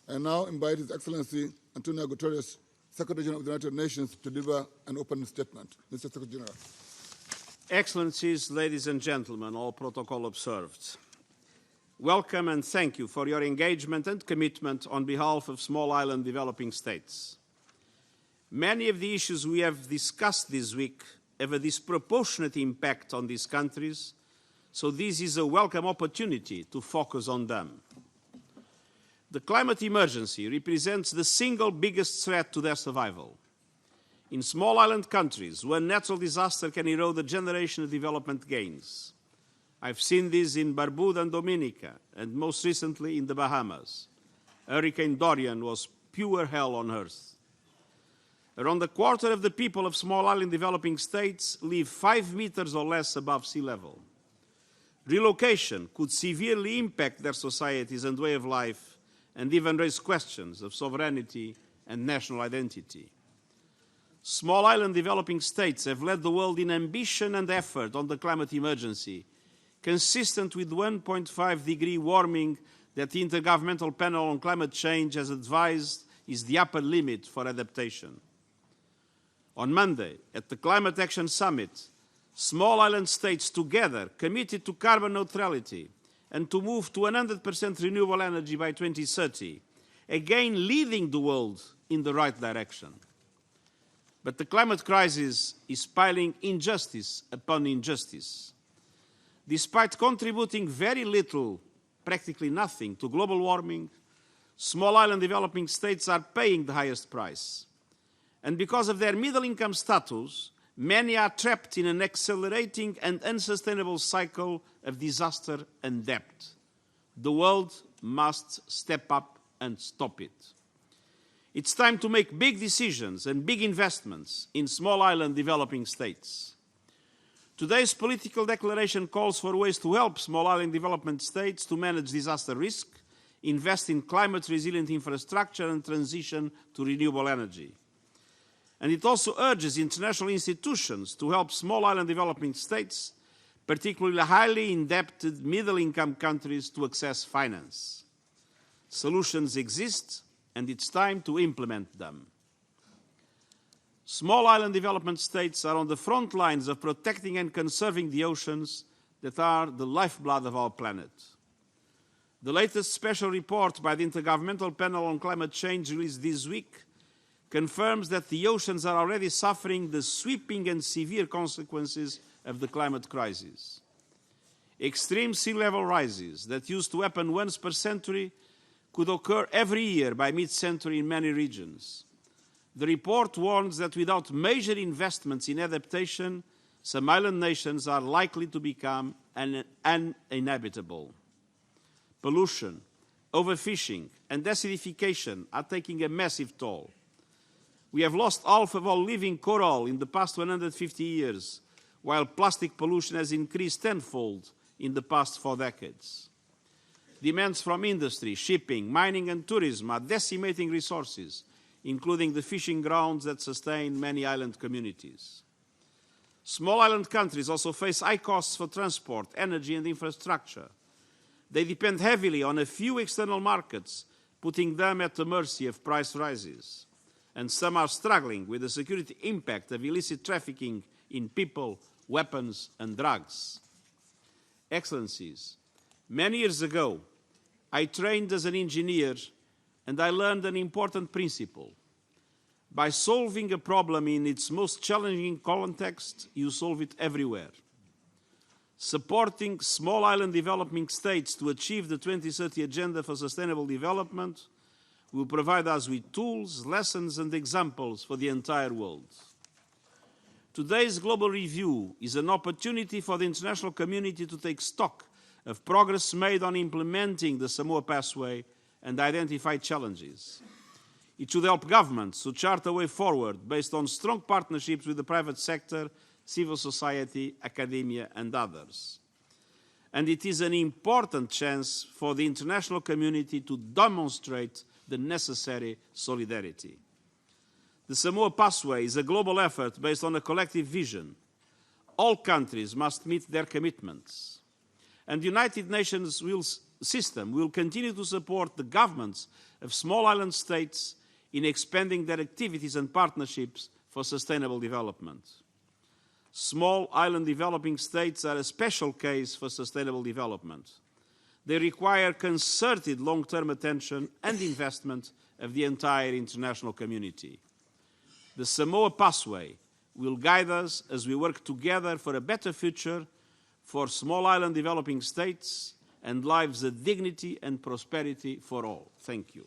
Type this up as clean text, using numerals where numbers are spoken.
I now invite His Excellency António Guterres, Secretary General of the United Nations, to deliver an opening statement. Mr. Secretary General. Excellencies, ladies and gentlemen, all protocol observed. Welcome and thank you for your engagement and commitment on behalf of small island developing states. Many of the issues we have discussed this week have a disproportionate impact on these countries, so this is a welcome opportunity to focus on them. The climate emergency represents the single biggest threat to their survival. In small island countries, one natural disaster can erode a generation of development gains. I've seen this in Barbuda and Dominica, and most recently in the Bahamas. Hurricane Dorian was pure hell on earth. Around a quarter of the people of small island developing states live 5 meters or less above sea level. Relocation could severely impact their societies and way of life, and even raise questions of sovereignty and national identity. Small island developing states have led the world in ambition and effort on the climate emergency, consistent with 1.5-degree warming that the Intergovernmental Panel on Climate Change has advised is the upper limit for adaptation. On Monday, at the Climate Action Summit, small island states together committed to carbon neutrality and to move to 100% renewable energy by 2030, again leading the world in the right direction. But the climate crisis is piling injustice upon injustice. Despite contributing very little, practically nothing, to global warming, small island developing states are paying the highest price. And because of their middle-income status, many are trapped in an accelerating and unsustainable cycle of disaster and debt. The world must step up and stop it. It's time to make big decisions and big investments in small island developing states. Today's political declaration calls for ways to help small island development states to manage disaster risk, invest in climate-resilient infrastructure and transition to renewable energy. And it also urges international institutions to help small island developing states, particularly highly indebted middle-income countries, to access finance. Solutions exist, and it's time to implement them. Small island development states are on the front lines of protecting and conserving the oceans that are the lifeblood of our planet. The latest special report by the Intergovernmental Panel on Climate Change released this week confirms that the oceans are already suffering the sweeping and severe consequences of the climate crisis. Extreme sea level rises that used to happen once per century could occur every year by mid-century in many regions. The report warns that without major investments in adaptation, some island nations are likely to become uninhabitable. Pollution, overfishing, and acidification are taking a massive toll. We have lost half of all living coral in the past 150 years, while plastic pollution has increased tenfold in the past 4 decades. Demands from industry, shipping, mining and tourism are decimating resources, including the fishing grounds that sustain many island communities. Small island countries also face high costs for transport, energy and infrastructure. They depend heavily on a few external markets, putting them at the mercy of price rises. And some are struggling with the security impact of illicit trafficking in people, weapons and drugs. Excellencies, many years ago, I trained as an engineer and I learned an important principle. By solving a problem in its most challenging context, you solve it everywhere. Supporting small island developing states to achieve the 2030 Agenda for Sustainable Development will provide us with tools, lessons and examples for the entire world. Today's global review is an opportunity for the international community to take stock of progress made on implementing the SAMOA Pathway and identify challenges. It should help governments to chart a way forward based on strong partnerships with the private sector, civil society, academia and others. And it is an important chance for the international community to demonstrate the necessary solidarity. The SAMOA Pathway is a global effort based on a collective vision. All countries must meet their commitments. And the United Nations will system will continue to support the governments of small island states in expanding their activities and partnerships for sustainable development. Small island developing states are a special case for sustainable development. They require concerted long-term attention and investment of the entire international community. The SAMOA Pathway will guide us as we work together for a better future for small island developing states and lives of dignity and prosperity for all. Thank you.